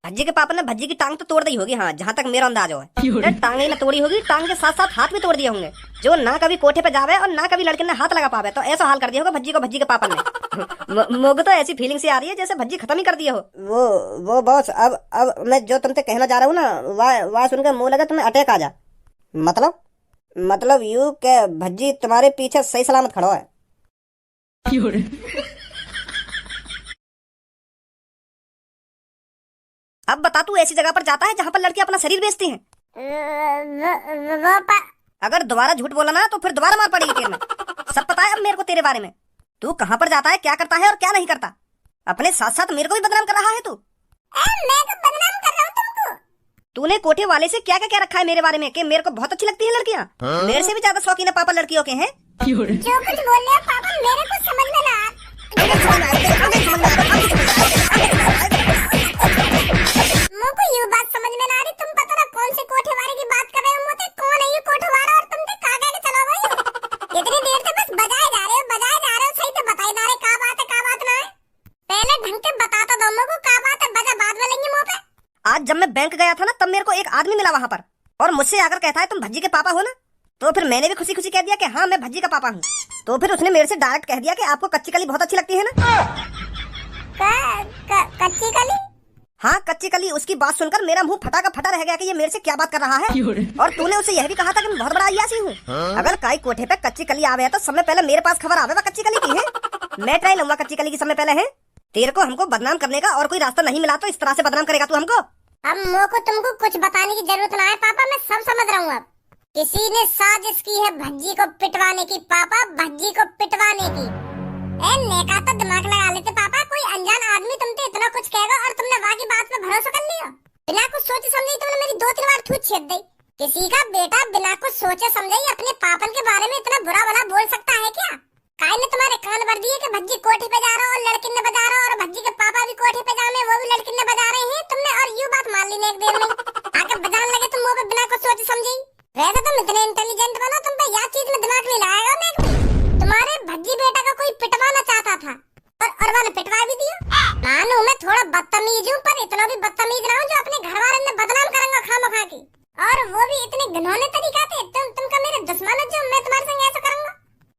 भज्जी के पापा ने भज्जी की टांग तो तोड़ दी होगी, हाँ जहाँ तक मेरा अंदाज है। टांग ही ना तोड़ी होगी, टांग के साथ साथ हाथ भी तोड़ दिए होंगे, जो ना कभी कोठे पे जावे और ना कभी लड़के ने हाथ लगा पावे। तो ऐसा हाल कर दिया होगा भज्जी को भज्जी के पापा ने। मुझे तो ऐसी फीलिंग सी आ रही है जैसे भज्जी खत्म ही कर दिए हो। वो बॉस, अब मैं जो तुमसे कहना चाह रहा हूँ ना, वह सुनकर मुंह लगा तुम्हें अटैक आ जा। मतलब यू के भज्जी तुम्हारे पीछे सही सलामत खड़ा है। अब बता, तू ऐसी जगह पर जाता है जहाँ पर लड़की अपना शरीर बेचती हैं? अगर दोबारा झूठ बोला ना तो फिर दोबारा मार पड़ेगी तेरे में। सब पता है अब मेरे को तेरे बारे में। तू कहाँ पर जाता है, क्या करता है और क्या नहीं करता। अपने साथ साथ मेरे को भी बदनाम कर रहा है तू। मैं तो बदनाम कर रहा हूँ तुमको। तूने कोठे वाले से क्या क्या रखा है मेरे बारे में कि मेरे को बहुत अच्छी लगती है लड़कियाँ? मेरे से भी ज्यादा शौकीन है पापा लड़कियों के हैं। जो कुछ बोल रहे हैं पापा मेरे को समझ में ना मुझको ये बात समझ में ना आ रही। तुम पता ना कौन से कोठे वाले की बात कर रहे हो। मुझे कौन है ये कोठे वाला और तुम कहाँ के चलो गए? इतनी देर से बस बजाए जा रहे हो। सही से बताई जा रहे क्या बात ना है। पहले ढंग के बताता दो मुझको क्या बात है, बजा बाद में लेंगे मुँह पे। आज जब मैं बैंक गया था ना, तब मेरे को एक आदमी मिला वहाँ पर और मुझसे आकर कहता है तुम भज्जी के पापा हो ना। तो फिर मैंने भी खुशी खुशी कह दिया कि हाँ मैं भज्जी का पापा हूँ। तो फिर उसने मेरे से डायरेक्ट कह दिया कि आपको कच्ची कली बहुत अच्छी लगती है ना। कच्ची कली? हाँ कच्ची कली। उसकी बात सुनकर मेरा मुंह फटा का फटा रह गया कि ये मेरे से क्या बात कर रहा है। और तूने उसे यह भी कहा था कि मैं बहुत बड़ा अय्यासी हूँ। अगर काई कोठे पे कच्ची कली आवे तो समय पहले मेरे पास खबर आवे कच्ची कली की है। मैं ट्राई लूंगा कच्ची कली की समय पहले है। तेरे को हमको बदनाम करने का और कोई रास्ता नहीं मिला तो इस तरह से बदनाम करेगा तू हमको। अब मुझको तुमको कुछ बताने की जरूरत ना है पापा, मैं सब समझ रहा हूँ। अब किसी ने साजिश की है भज्जी को पिटवाने की पापा, भज्जी को पिटवाने की। नेका तो दिमाग लगा लेते पापा। कोई अनजान आदमी तुमसे इतना कुछ कहेगा और तुमने वहाँ की बात पे भरोसा कर लिया। बिना कुछ सोचे समझे तुमने मेरी 2-3 बार थूत छेद दी। किसी का बेटा बिना कुछ सोचे समझे ही अपने पापन के बारे में इतना बुरा भला बोल सकता है क्या? काय ने तुम्हारे कान भर दिए कि भज्जी कोठे पे जा रहा और लड़किन ने बजा रहा और भज्जी के पापा भी कोठे पे जाने वो भी लड़किन ने बजा रहे हैं तुमने, और यू बात मान ली एक देर में आकर बजाने लगे तुम मुंह पे बिना कुछ सोचे समझे। वैसे तुम इतने इंटेलिजेंट बनो, तुम पे यह चीज में दिमाग नहीं लगाएगा मैं। तुम्हारे भज्जी बेटा का कोई पिटवाना चाहता था और मैंने पिटवा भी दिया। मानो मैं थोड़ा बदतमीज हूँ पर इतना भी बदतमीज ना हूँ जो अपने घर वाले ने बदनाम करूंगा खामखा की, और वो भी इतने घिनौने तरीका से। तुम का मेरे दुश्मन जो मैं तुम्हारे संग ऐसा करूंगा।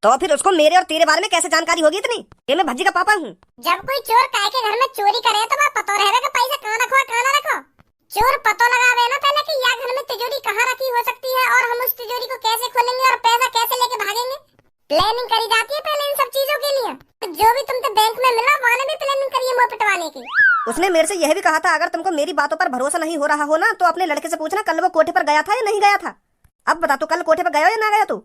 तो फिर उसको मेरे और तेरे बारे में कैसे जानकारी होगी इतनी कि मैं भज्जी का पापा हूँ? जब कोई चोर काय के घर में चोरी करे तो वह पता रहेगा कि पैसा कहाँ रखो कहाँ ना रखो। चोर पता लगावे ना पहले कि यह घर में तिजोरी कहाँ रखी हो सकती है और हम उस तिजोरी को कैसे खोलेंगे और पैसा कैसे लेके भागेंगे। प्लानिंग करी जाती है पहले इन सब चीजों के लिए। तो जो भी तुमसे बैंक में मिला वहाँ भी प्लानिंग करी है मुँह पिटवाने की। उसने मेरे से यह भी कहा था अगर तुमको मेरी बातों पर भरोसा नहीं हो रहा हो ना तो अपने लड़के से पूछना कल वो कोठे पर गया था या नहीं गया था। अब बता तू कल कोठे पर गया या ना गया तू?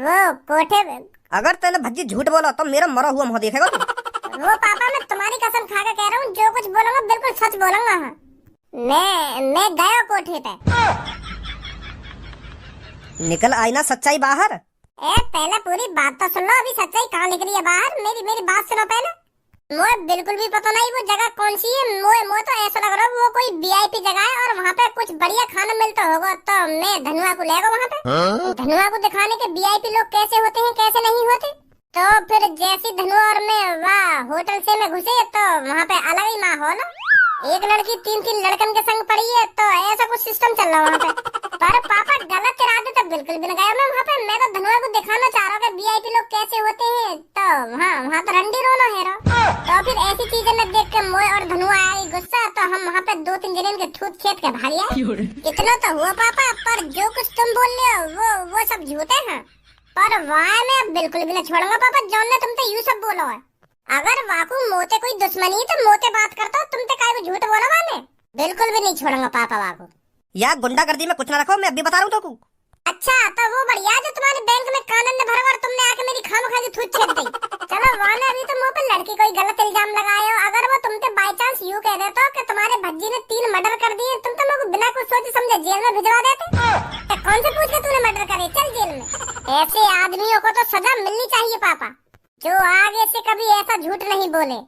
वो कोठे पे अगर तूने भज्जी झूठ बोला तो मेरा मरा हुआ मुँह देखेगा तू। वो पापा मैं तुम्हारी कसम खा के कह रहा हूँ, जो कुछ बोलूंगा बिल्कुल सच बोलूंगा। मैं गया कोठे पे। निकल आई ना सच्चाई बाहर। पहले पूरी बात तो सुन लो, अभी सच्चाई कहाँ निकली है बाहर। मेरी बात सुनो पहले। मुझे बिल्कुल भी पता नहीं वो जगह कौन सी है। मुझे तो ऐसा लग रहा है वो कोई वीआईपी जगह है और वहाँ पे कुछ बढ़िया खाना मिलता होगा। तो मैं धनुआ को लेगा वहाँ पे। धनुआ को दिखाने के वीआईपी लोग कैसे होते हैं कैसे नहीं होते। तो फिर जैसी धनुआ और मैं वहाँ होटल से में घुसे तो वहाँ पे अलग ही माहौल। एक लड़की 3-3 लड़कन के संग पड़ी है तो ऐसा कुछ सिस्टम चल रहा वहाँ पे। पर पापा गलत इरादे तो बिल्कुल भी नहीं गया मैं वहाँ पे। मैं तो धनुआ को दिखाना चाह रहा हूँ कि वीआईपी लोग कैसे होते हैं। तो वहाँ तो रंडी रोना है। तो फिर ऐसी चीजें में देख के मोए और धनुआ आई गुस्सा तो हम वहाँ पे 2-3 जने के थूत खेत के भाग आए। इतना तो हुआ पापा, पर जो कुछ तुम बोल रहे हो वो सब झूठे हैं। पर वहाँ मैं बिल्कुल भी नहीं छोड़ूंगा पापा। जॉन ने तुमसे यूँ सब बोला है। अगर वाकू मोते कोई दुश्मनी तो मोते बात करता तुम तो काय झूठ बोला वाले। बिल्कुल भी नहीं छोड़ूंगा पापा वाकू। यार गुंडागर्दी में कुछ ना रखो, मैं अभी बता रहा हूँ तो। अच्छा तो वो बढ़िया जो तुम्हारे बैंक में कानून ने भरा और तुमने आके मेरी खामखा की थूत छेद दी। चलो वहाँ ने अभी तो मुँह पे लड़की कोई गलत इल्जाम लगाए हो। अगर वो तुमसे बाई चांस यूँ कह देता कि तुम्हारे भज्जी ने 3 मर्डर कर दिए तुम तो मुझे बिना कुछ सोचे समझे जेल में भिजवा देते। तो कौन से पूछ के तूने मर्डर करे, चल जेल में। ऐसे आदमियों को तो सजा मिलनी चाहिए पापा, जो आगे से कभी ऐसा झूठ नहीं बोले।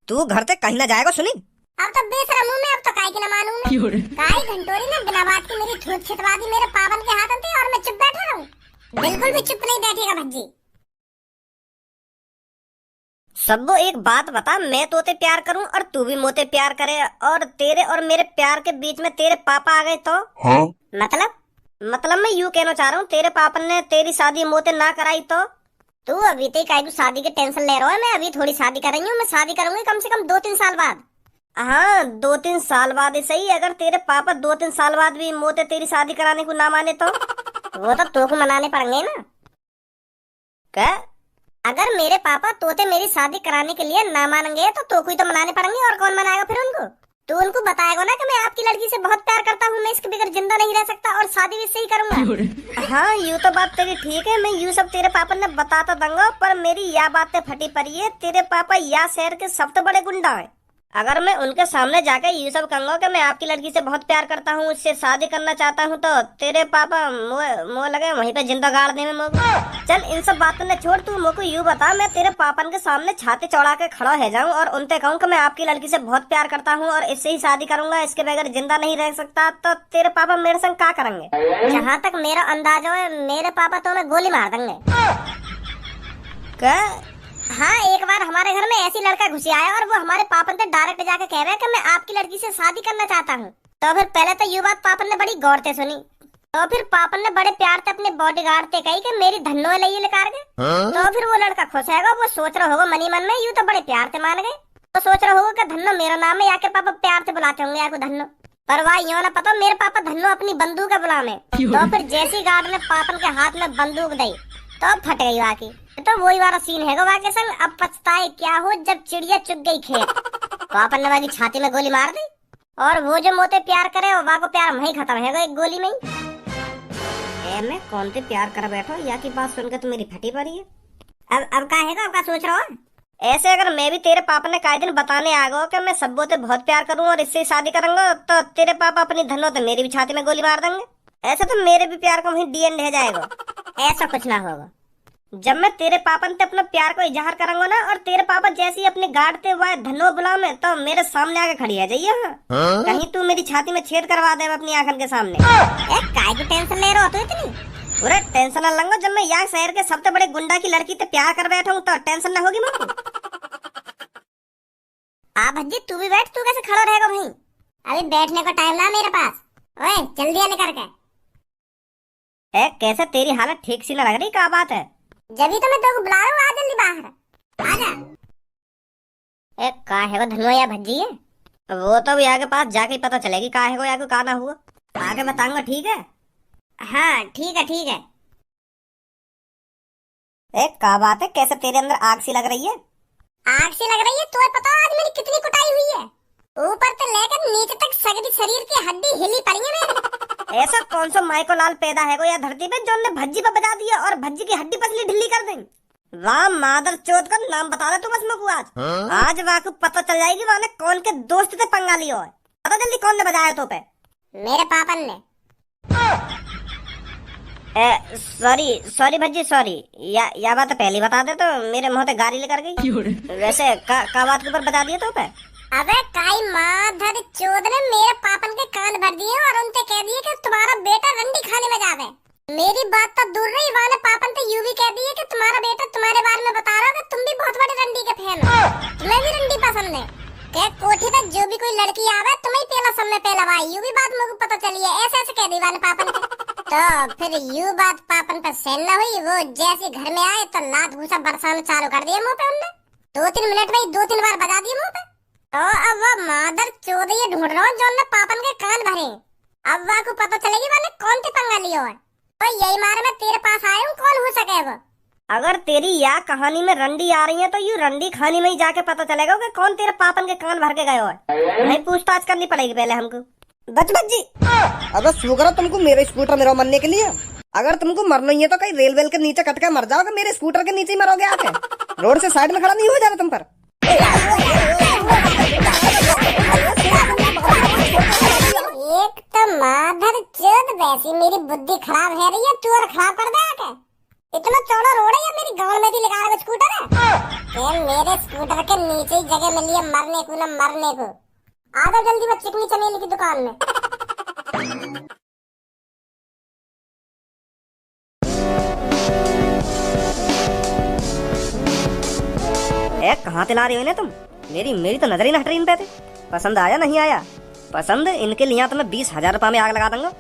तू घर से कहीं ना जाएगा सुनी। अब तो बेशरम हूँ मैं, अब तो काय की ना मानूं मैं। काय घंटोरी ने बिना बात की मेरी थूत छिटवा दी मेरे पावन के हाथ में और मैं चुप बैठा रहूं। बिल्कुल भी चुप नहीं बैठेगा भज्जी। सबो एक बात बता, मैं तोते प्यार करूं और तू भी मोते प्यार करे, और तेरे और मेरे प्यार के बीच में तेरे पापा आ गए तो? हाँ? मतलब मैं यूं कहना चाह रहा हूँ, तेरे पापा ने तेरी शादी मोते ना कराई तो? तू अभी तक काहे को शादी की टेंशन ले रहा है? मैं अभी थोड़ी शादी कर रही हूँ, मैं शादी करूंगी कम से कम 2-3 साल बाद। हाँ 2-3 साल बाद ही सही, अगर तेरे पापा 2-3 साल बाद भी मोते तेरी शादी कराने को ना माने तो? वो तो तू को मनाने पड़ेंगे ना। क्या? अगर मेरे पापा तोते मेरी शादी कराने के लिए ना मानेंगे तो कोई तो मनाने पड़ेंगे, और कौन मनाएगा फिर उनको? तू उनको बताएगा ना कि मैं आपकी लड़की से बहुत प्यार करता हूँ, मैं इसके बगैर जिंदा नहीं रह सकता और शादी भी इससे ही करूंगा। हाँ यूँ तो बात तेरी ठीक है, मैं यूँ सब तेरे पापा ने बताता दूंगा, पर मेरी यह बातें फटी पड़ी है, तेरे पापा या शहर के सबसे बड़े गुंडा है। अगर मैं उनके सामने जाकर ये सब कहूंगा कि मैं आपकी लड़की से बहुत प्यार करता हूँ, उससे शादी करना चाहता हूँ, तो तेरे पापा मुँह लगे वहीं पे जिंदा गाड़ दे में मुझको। चल इन सब बातों ने छोड़, तू मुझको यूँ बता, मैं तेरे पापन के सामने छाती चौड़ा के खड़ा है जाऊँ और उनसे कहूँ कि मैं आपकी लड़की से बहुत प्यार करता हूँ और इससे ही शादी करूंगा, इसके बगैर जिंदा नहीं रह सकता, तो तेरे पापा मेरे संग क्या करेंगे? जहाँ तक मेरा अंदाजा है, मेरे पापा तो मैं गोली मार देंगे। क्या? हाँ एक बार हमारे घर में ऐसी लड़का घुसी आया और वो हमारे पापन से डायरेक्ट जाके कह रहा है कि मैं आपकी लड़की से शादी करना चाहता हूँ। तो फिर पहले तो ये बात पापन ने बड़ी गौर से सुनी, तो फिर पापन ने बड़े प्यार से अपने बॉडीगार्ड से कही कि मेरी धन्नो ले लेकर गए। तो फिर वो लड़का खुश है, वो सोच रहा होगा मनी मन में, यूँ तो बड़े प्यार से मान गए, तो सोच रहा होगा कि धन्नो मेरा नाम है, या के पापा प्यार से बुलाते होंगे यार को धन्नो, पर वाह यूँ ना पता मेरे पापा धन्नो अपनी बंदूक बुलाने। तो फिर जैसी गार्ड ने पापन के हाथ में बंदूक दी तो फट गई वाकी। तो वही वाला सीन है वहाँ के संग, अब पछताए क्या हो जब चिड़िया चुग गई खेत। पापन ने वाकी छाती में गोली मार दी, और वो जो मोते प्यार करे वहाँ को प्यार वहीं खत्म है एक गोली में ही। मैं कौन से प्यार कर बैठो, या की बात सुनकर तो मेरी फटी पड़ी है। अब क्या है, अब क्या सोच रहा हो? ऐसे अगर मैं भी तेरे पापा ने काहे दिन बताने आ गया कि मैं सब्बों से बहुत प्यार करूँ और इससे शादी करूंगा, तो तेरे पापा अपनी धनो तो मेरी भी छाती में गोली मार देंगे। ऐसे तो मेरे भी प्यार का वहीं डीएन रह जाएगा। ऐसा कुछ ना होगा, जब मैं तेरे पापन से अपना प्यार को इजहार करूंगा ना, और तेरे पापा जैसे ही अपने गार्ड से वह धनो बुला में, तो मेरे सामने आके खड़ी है जाइए। हाँ? कहीं तू मेरी छाती में छेद करवा दे अपनी आंखन के सामने। काय की टेंशन ले रहा हो तू इतनी? पूरा टेंशन न लंगो, जब मैं यहाँ शहर के सबसे बड़े गुंडा की लड़की से प्यार कर बैठा हूँ तो टेंशन न होगी मुझको। आ भज्जी तू भी बैठ, तू कैसे खड़ा रहेगा वहीं? अभी बैठने को टाइम ना मेरे पास, ओए जल्दी आने करके। कैसे तेरी हालत ठीक सी न लग रही, क्या बात है? जब तो मैं तेरे बुला रहा हूँ, आ जल्दी बाहर आजा। का है वो धनुआ या भज्जी है? वो तो यहाँ के पास जाके पता चलेगी का है वो या का ना हुआ, आगे बताऊंगा, ठीक है? हाँ ठीक है ठीक है। का बात है, कैसे तेरे अंदर आग सी लग रही है? आग सी लग रही है? तो पता आज मेरी कितनी कुटाई हुई है, ऊपर से लेकर नीचे तक सगरी शरीर की हड्डी हिली पड़ी है मेरी। ऐसा कौन सा माइको लाल पैदा है या धरती पे जो ने भज्जी पे बजा दिया और भज्जी की हड्डी पसली ढिल्ली कर देंगे? वाह मादर चोद का नाम बता दे तू बस मुझको आज वहाँ को पता चल जाएगी वहाँ ने कौन के दोस्त से पंगा लिया है। पता जल्दी कौन ने बजाया तो पे? मेरे पापन ने। सॉरी भज्जी सॉरी, या बात पहले बता दे तो मेरे मुंह पे गाड़ी लेकर गई। वैसे का बात के ऊपर बता दिया तो पे? अबे काई माधर चोद ने मेरे पापन के कान भर दिए और उनसे कह दिए कि तुम्हारा बेटा रंडी खाने में जावे। मेरी बात तो दूर रही, वाले पापन तो यूं भी कह दिए कि तुम्हारा बेटा तुम्हारे बारे में बता रहा है कि तुम भी बहुत बड़े रंडी के फैन हो, तुम्हें भी रंडी पसंद है। क्या कोठी पे जो भी कोई लड़की आवे तुम्हें पहला सब में पहला भाई, यूं भी बात मुझे पता चली है। ऐसे ऐसे कह दी वाले पापन के। तो फिर यूं बात पापन पर सहन न हुई, वो जैसे घर में आए तो लात घूसा बरसाना चालू कर दिया मुंह पे उनने। 2-3 मिनट में 2-3 बार बजा दिए मुंह पे। तो अब वो मादर चोद ये ढूंढ रहा हूँ जो ने पापन के कान भरे। अब वहाँ को पता चलेगी वाले कौन सी पंगा लिया है। तो यही मारे मैं तेरे पास आया हूँ, कौन हो सके वो। अगर तेरी या कहानी में रंडी आ रही है तो यू रंडी खानी में ही जाके पता चलेगा कि कौन तेरे पापन के कान भर के गए है। नहीं पूछताछ करनी पड़ेगी पहले हमको। बच्ची अगर शुक्र तुमको मेरे स्कूटर मेरा मरने के लिए, अगर तुमको मरना ही है तो कहीं रेल वेल के नीचे कट के मर जाओगे, मेरे स्कूटर के नीचे ही मरोगे आके। रोड से साइड में खड़ा नहीं हो जाना तुम पर। एक तो माधर चोद वैसी मेरी बुद्धि खराब है रही है, तू और खराब कर दे आके। इतना चौड़ा रोड है या मेरी गांव में भी लगा रहा स्कूटर है? मेरे स्कूटर के नीचे ही जगह मिली है मरने को न मरने को। आ जा जल्दी, मैं चिकनी चमेली की दुकान में। हाथ हिला रही हो ना तुम? मेरी मेरी तो नजर ही न हट रही इन पे थे। पसंद आया नहीं आया? पसंद इनके लिए तो मैं 20,000 रुपए में आग लगा दूंगा।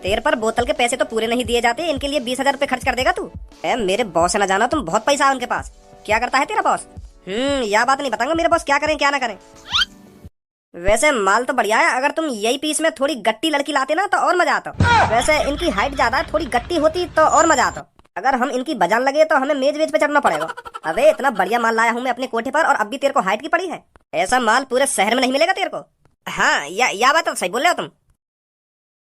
तेरे पर बोतल के पैसे तो पूरे नहीं दिए जाते, इनके लिए 20,000 रुपए खर्च कर देगा तू? मेरे बॉस से ना जाना तुम, बहुत पैसा है उनके पास। क्या करता है तेरा बॉस? यह बात नहीं बताऊंगा मेरे बॉस क्या करें क्या ना करें। वैसे माल तो बढ़िया है, अगर तुम यही पीस में थोड़ी गट्टी लड़की लाते ना तो और मजा आता। वैसे इनकी हाइट ज्यादा है, थोड़ी गट्टी होती तो और मजा आता। अगर हम इनकी बजान लगे तो हमें मेज वेज पे चढ़ना पड़ेगा। अबे इतना बढ़िया माल लाया हूँ मैं अपने कोठे पर और अब भी तेरे को हाइट की पड़ी है? ऐसा माल पूरे शहर में नहीं मिलेगा तेरे को। हाँ या बात तो सही बोल रहे हो तुम।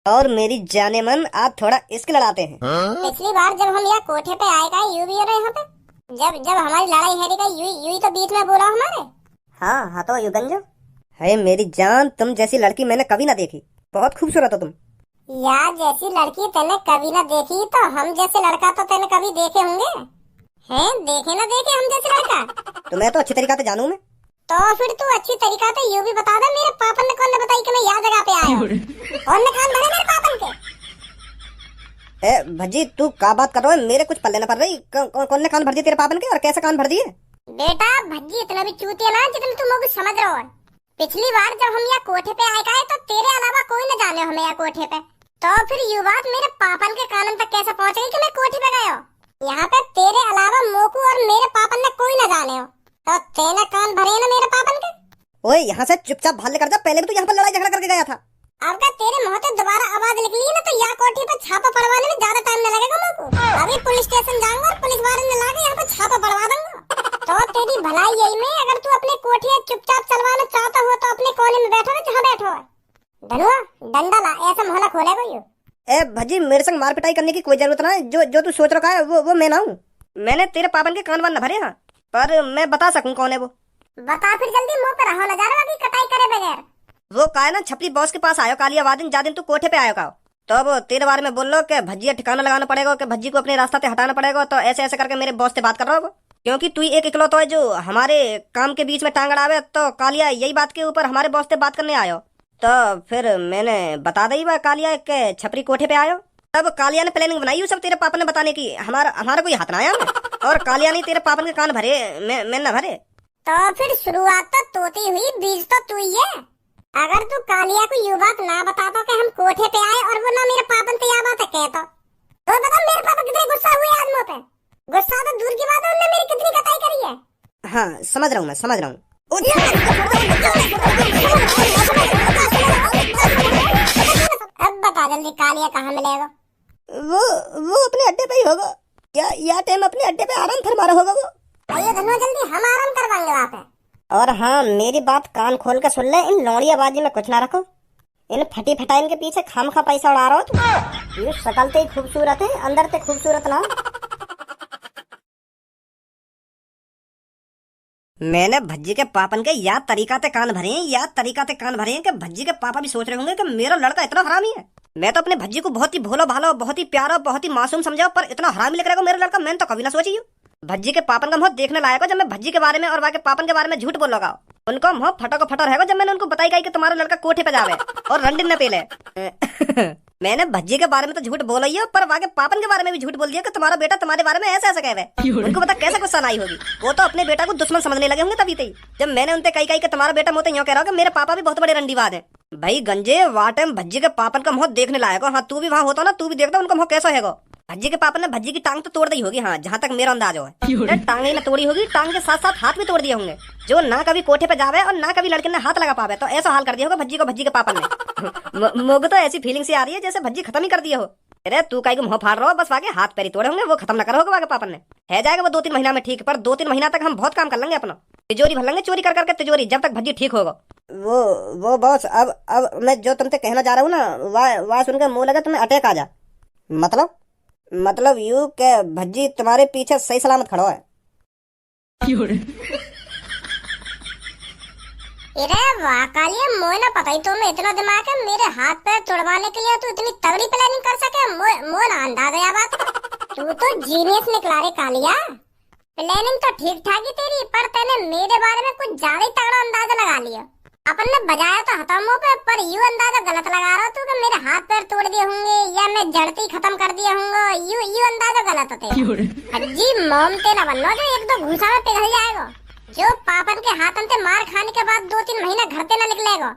और मेरी जाने मन आप थोड़ा इश्क लड़ाते हैं। पिछली बार जब हम यहाँ कोठे पे आए का यू भी हो रहे यहाँ पे, जब हमारी लड़ाई है का यू तो बीच में बोला हमारे। हाँ तो यू गंजो है मेरी जान, तुम जैसी लड़की मैंने कभी ना देखी, बहुत खूबसूरत हो तुम। यार जैसी लड़की तूने कभी ना देखी तो हम जैसे लड़का तो तूने कभी देखे होंगे हैं? देखे ना देखे हम जैसे लड़का? तो मैं तो अच्छी तरीका से जानू मैं। तो फिर तू अच्छी तरीका से यू भी बता दे, मेरे पापन ने कौन ने बताई कि मैं यहाँ जगह पे आया हूँ? और ने कान भरे मेरे पापन के। भज्जी तू क्या बात कर रहा है? मेरे कुछ पल्ले न पड़ रही। कौन ने कान भर दिए तेरे पापन के और कैसे कान भर दिए? बेटा भज्जी इतना भी चूतिया ना जितना तुम लोग समझ रहे हो। पिछली बार जब हम यहाँ कोठे पे आए का है तो तेरे अलावा कोई न जाने हमें यहाँ कोठे पे, तो फिर ये बात मेरे पापन के कानन तक कैसे पहुँच गई कि मैं कोठे पे गया हूँ? यहाँ पे तेरे अलावा मोकू और मेरे पापन ने कोई न जाने हो, तो तेरे कान भरे ना मेरे पापन के। ओए यहाँ से चुपचाप भाग कर जा, पहले भी तो यहाँ पर लड़ाई झगड़ा करके गया था। अब का तेरे मुंह से दोबारा आवाज निकली ना तो यहाँ कोठी पे छापा पड़वाने में ज्यादा टाइम न लगेगा मोकू। अभी पुलिस स्टेशन जाऊंगा और पुलिस वाले ने लाके यहाँ पे छापा पड़वा दूंगा। तो तेरी भलाई यही में, अगर तू अपने कोठिया चुपचाप चलवाना चाहता हो तो अपने कोने में बैठो ना जहाँ बैठो है। धनुआ डंडा ला, ऐसा मोहल्ला खोलेगा यू। भज्जी मेरे संग मार पिटाई करने की कोई जरूरत ना है। जो तू सोच रखा है वो मैं ना हूँ। मैंने तेरे पापन के कान वान न भरे, हाँ, पर मैं बता सकूं कौन है वो। बता फिर जल्दी, मुंह पे रहो नजारा की कटाई करे बगैर। वो का है ना छपरी बॉस के पास आयो कालिया वादिन जा दिन तू कोठे पे आयो का, तो अब तेरे बारे में बोल लो कि भज्जी ठिकाना लगाना पड़ेगा, कि भज्जी को अपने रास्ता से हटाना पड़ेगा। तो ऐसे ऐसे करके मेरे बॉस से बात कर रहा हो, क्योंकि तू एक इकलौता है जो हमारे काम के बीच में टांग अड़ावे। तो कालिया यही बात के ऊपर हमारे बॉस से बात करने आयो, तो फिर मैंने बता दी बा कालिया के छपरी कोठे पे आयो। तब कालिया ने प्लानिंग बनाई सब तेरे पापा ने बताने की, हमारा कोई हाथ ना आया और कालिया ने तेरे पापन के कान भरे, मैं न भरे। तो फिर शुरुआत तो तोती हुई, बीज तो तू ही है। अगर तू कालिया को ये बात ना बताता कि हम कोठे पे आए और वो ना मेरे पापन से यह बात है कहता, तो बता मेरे पापा कितने गुस्सा हुए आज मुझ पे। गुस्सा तो दूर की बात है, उन्होंने मेरी कितनी कटाई करी है। हाँ समझ रहा हूँ, मैं समझ रहा हूँ। अब बता जल्दी कालिया कहाँ मिलेगा? वो अपने अड्डे पे ही होगा, या टाइम अपने अड्डे पे आराम फरमा रहा होगा वो। आइए धनुआ जल्दी, हम आराम करवाएंगे वहाँ पे। और हाँ मेरी बात कान खोल के सुन ले, इन लौड़ियाबाजी में कुछ ना रखो। इन फटी फटाइन के पीछे खामखा पैसा उड़ा रहा हो तुम। ये शकल ते खूबसूरत है, अंदर ते खूबसूरत ना। मैंने भज्जी के पापन के याद तरीका ते कान भरे हैं कि भज्जी के पापा भी सोच रहे होंगे कि मेरा लड़का इतना हरामी है। मैं तो अपने भज्जी को बहुत ही भोला भाला, बहुत ही प्यारा, बहुत ही मासूम समझा, पर इतना हरामी लग रहा है मेरा लड़का मैंने तो कभी ना सोची। भज्जी के पापन का मुंह देखने लायक हो जब मैं भज्जी के बारे में और वाके पापन के बारे में झूठ बोल लगा। उनका मुंह फटा को फटा रहेगा जब मैंने उनको बताई गई कि तुम्हारा लड़का कोठे पे जावे और रंडिन न पेले। मैंने भज्जी के बारे में तो झूठ बोला ही है, पर वाके पापन के बारे में भी झूठ बोल दिया कि तुम्हारा बेटा तुम्हारे बारे में ऐसा कहे। उनको पता कैसे गुस्सा नहीं होगी, वो तो अपने बेटा को दुश्मन समझने लगे होंगे तभी तभी जब मैंने उनसे कही कि तुम्हारा बेटा मुझे यूं कह रहा है कि मेरे पापा भी बहुत बड़े रंडीबाज है। भाई गंजे वाटे भज्जी के पापन का मुंह देखने लायक हो। हाँ तू भी वहाँ होता ना, तू भी देखता उनका मुंह कैसा है। भज्जी के पापा ने भज्जी की टांग तो तोड़ दी होगी, हाँ जहाँ तक मेरा अंदाज है। टांग ही ना तोड़ी होगी, टांग के साथ साथ हाथ भी तोड़ दिए होंगे, जो ना कभी कोठे पे जावे और ना कभी लड़के ने हाथ लगा पावे। तो ऐसा हाल कर दिया होगा भज्जी को भज्जी के पापा ने। मुझे तो ऐसी फीलिंग सी आ रही है जैसे भज्जी खत्म ही कर दिया हो। अरे तू कहीं मुंह फाड़ रहा हो, बस वाके हाथ पैरी तोड़े होंगे, वो खत्म न करो होगा वाके पापा ने। है जाएगा वो 2-3 महीना में ठीक, पर 2-3 महीना तक हम बहुत काम कर लेंगे अपना, तिजोरी भर लेंगे चोरी कर करके तिजोरी, जब तक भज्जी ठीक होगा। वो बॉस अब मैं जो तुमसे कहना जा रहा हूँ ना, वह सुन के मुंह लगा तुम्हें अटैक आ जा। मतलब यू के भज्जी तुम्हारे पीछे सही सलामत खड़ा है। अरे वाह कालिया, मोए ना पता ही तो मैं इतना दिमाग है मेरे हाथ पैर तोड़वाने के लिए तू इतनी तगड़ी प्लानिंग कर सके। मोए ना अंदाज है बात का। तू तो जीनियस निकला रे कालिया। प्लानिंग तो ठीक ठाक ही तेरी, पर तूने मेरे बारे में कुछ ज्यादा ही तगड़ा अंदाजा लगा लिया। अपन ने बजाया तो हथौड़ों पे, पर यू अंदाजा गलत लगा रहा तू कि मेरे हाथ पैर तोड़ दिए होंगे या मैं जड़ते ही खत्म कर दिया होंगे। यू अंदाजा गलत होते। जी मोम तेरा बनो जो एक दो घूसा में पिघल जाएगा। जो पापन के हाथन से मार खाने के बाद 2-3 महीना घर से ना निकलेगा।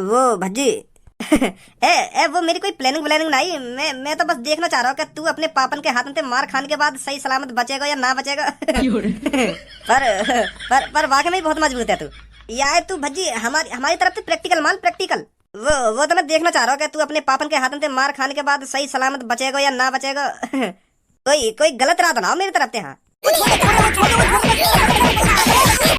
वो भज्जी वो मेरी कोई प्लानिंग नहीं। मैं तो बस देखना चाह रहा हूँ कि तू अपने पापन के हाथन से मार खाने के बाद सही सलामत बचेगा या ना बचेगा। पर वाकई में बहुत मजबूत है तू। या तू भज्जी हमारी तरफ से प्रैक्टिकल माल प्रैक्टिकल। वो तो मैं देखना चाह रहा हूँ कि तू अपने पापन के हाथन से मार खाने के बाद सही सलामत बचेगा या ना बचेगा। कोई गलत राह तो ना हो मेरी तरफ से। हाँ